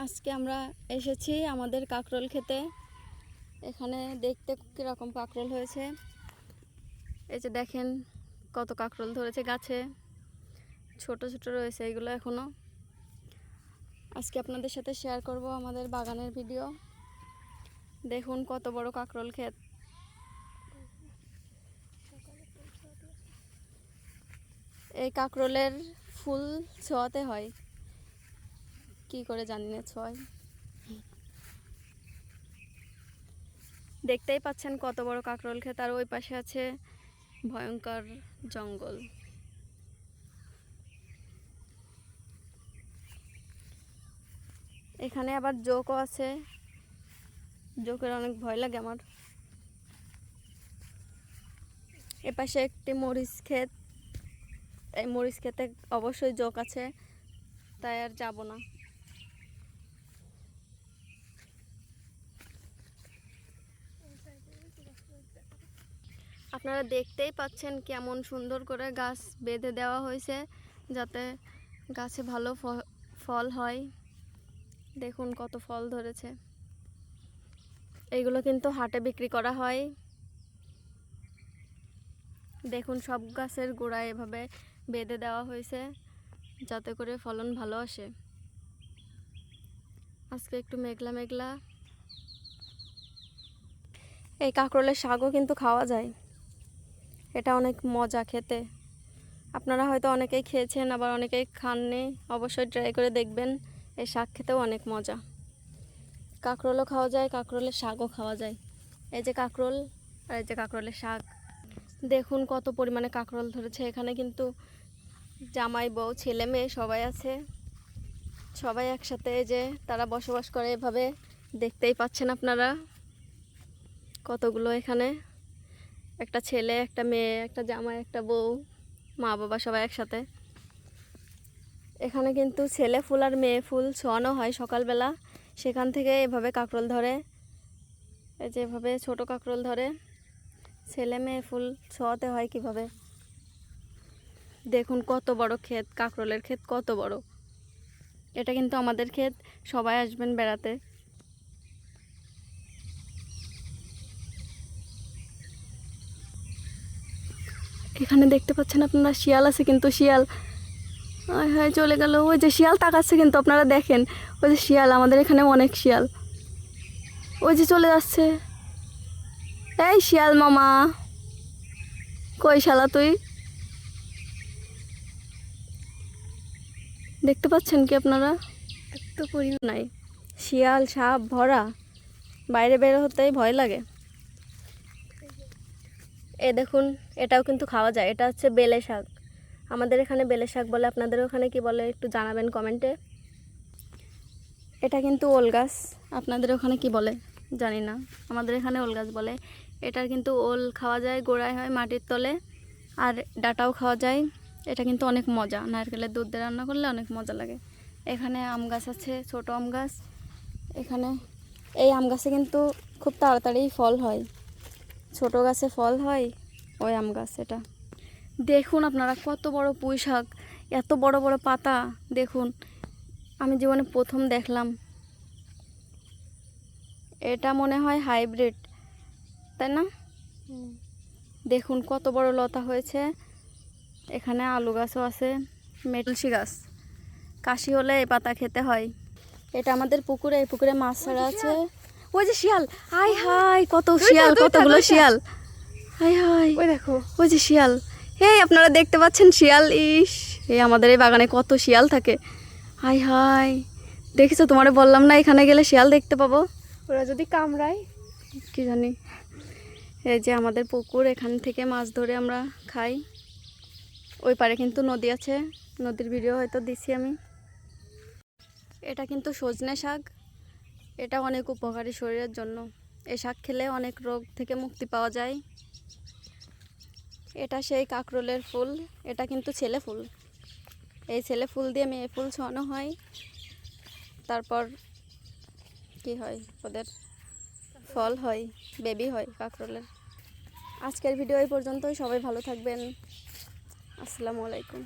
আজকে আমরা এসেছি আমাদের কাঁকরোল খেতে। এখানে দেখতে কীরকম কাঁকরোল হয়েছে, এই যে দেখেন কত কাঁকরোল ধরেছে গাছে, ছোট ছোট রয়েছে এগুলো এখনো। আজকে আপনাদের সাথে শেয়ার করব আমাদের বাগানের ভিডিও। দেখুন কত বড় কাঁকরোল ক্ষেত। এই কাঁকরোলের ফুল ছোঁয়াতে হয়, কি করে জানি না ছোঁয়ায়। দেখতেই পাচ্ছেন কত বড় কাঁকরোল ক্ষেত, আর ওই পাশে আছে ভয়ঙ্কর জঙ্গল। এখানে আবার জোকও আছে, জোকের অনেক ভয় লাগে আমার। এপাশে একটি মরিচ ক্ষেত, এই মরিচ ক্ষেতে অবশ্যই জোক আছে, তাই আর যাব না। আপনারা দেখতেই পাচ্ছেন কেমন সুন্দর করে গাছ বেঁধে দেওয়া হয়েছে যাতে গাছে ভালো ফল হয়। দেখুন কত ফল ধরেছে। এইগুলো কিন্তু হাটে বিক্রি করা হয়। দেখুন সব গাছের গোড়ায় এভাবে বেঁধে দেওয়া হয়েছে যাতে করে ফলন ভালো আসে। আজকে একটু মেঘলা মেঘলা। এই কাঁকরোলের শাকও কিন্তু খাওয়া যায়, এটা অনেক মজা খেতে। আপনারা হয়তো অনেকেই খেয়েছেন, আবার অনেকেই খাননি, অবশ্যই ট্রাই করে দেখবেন। এই শাক খেতেও অনেক মজা। কাঁকরোলও খাওয়া যায়, কাঁকরোলের শাকও খাওয়া যায়। এই যে কাঁকরোল আর এই যে কাঁকরোলের শাক। দেখুন কত পরিমাণে কাঁকরোল ধরেছে। এখানে কিন্তু জামাই বউ ছেলে মেয়ে সবাই আছে, সবাই একসাথে যে তারা বসবাস করে এভাবে। দেখতেই পাচ্ছেন আপনারা কতগুলো এখানে, একটা ছেলে একটা মেয়ে একটা জামাই একটা বউ, মা বাবা সবাই একসাথে। এখানে কিন্তু ছেলে ফুল আর মেয়ে ফুল ছোঁয়ানো হয় সকালবেলা, সেখান থেকে এভাবে কাঁকরোল ধরে। এই যে এভাবে ছোট কাঁকরোল ধরে, ছেলে মেয়ে ফুল ছোঁয়াতে হয় কিভাবে। দেখুন কত বড় ক্ষেত, কাঁকরোলের ক্ষেত কত বড়। এটা কিন্তু আমাদের ক্ষেত, সবাই আসবেন বেড়াতে। এখানে দেখতে পাচ্ছেন আপনারা শিয়াল আছে, কিন্তু শিয়াল হ্যাঁ চলে গেল। ওই যে শিয়াল তাকাচ্ছে কিন্তু, আপনারা দেখেন ওই যে শিয়াল, আমাদের এখানে অনেক শিয়াল। ওই যে চলে যাচ্ছে। এই শিয়াল মামা, কই শালা তুই? দেখতে পাচ্ছেন কি আপনারা? এত পরিমাণ নাই, শিয়াল সাপ ভরা, বাইরে বের হতেই ভয় লাগে। এ দেখুন এটাও কিন্তু খাওয়া যায়, এটা হচ্ছে বেলে শাক। আমাদের এখানে বেলে শাক বলে, আপনাদের ওখানে কি বলে একটু জানাবেন কমেন্টে। এটা কিন্তু ওল গাছ, আপনাদের ওখানে কি বলে জানি না, আমাদের এখানে ওল গাছ বলে। এটার কিন্তু ওল খাওয়া যায়, গোড়ায় হয় মাটির তলে, আর ডাটাও খাওয়া যায়। এটা কিন্তু অনেক মজা, নারকেলের দুধ দিয়ে রান্না করলে অনেক মজা লাগে। এখানে আম গাছ আছে, ছোট আম গাছ। এখানে এই আম গাছে কিন্তু খুব তাড়াতাড়ি ফল হয়, ছোট গাছে ফল হয় ওই আম গাছ। এটা দেখুন আপনারা কত বড় পুঁই শাক, এত বড় বড় পাতা। দেখুন আমি জীবনে প্রথম দেখলাম, এটা মনে হয় হাইব্রিড, তাই না? দেখুন কত বড় লতা হয়েছে। এখানে আলু গাছও আছে, তুলসী গাছ। কাশি হলে এই পাতা খেতে হয়। এটা আমাদের পুকুরে, এই পুকুরে মাছ ছাড়া আছে। ওই যে শিয়াল, হাই হাই কত শিয়াল, কতগুলো শিয়াল, হাই হাই ওই দেখো ওই যে শিয়াল। এই আপনারা দেখতে পাচ্ছেন শিয়াল? ইস, এই আমাদের এই বাগানে কত শিয়াল থাকে। হাই হাই, দেখেছো? তোমারে বললাম না এখানে গেলে শিয়াল দেখতে পাবো। ওরা যদি কামড়ায় কি জানি। এই যে আমাদের পুকুর, এখান থেকে মাছ ধরে আমরা খাই। ওই পারে কিন্তু নদী আছে, নদীর ভিডিও হয়তো দিছি আমি। এটা কিন্তু সজনে শাক, এটা অনেক উপকারী শরীরের জন্য। এই শাক খেলে অনেক রোগ থেকে মুক্তি পাওয়া যায়। এটা সেই কাঁকরোলের ফুল, এটা কিন্তু ছেলে ফুল। এই ছেলে ফুল দিয়ে মেয়ে ফুল ছোঁয়ানো হয়, তারপর কি হয়, ওদের ফল হয়, বেবি হয় কাঁকরোলের। আজকের ভিডিও এই পর্যন্তই। সবাই ভালো থাকবেন। আসসালামু আলাইকুম।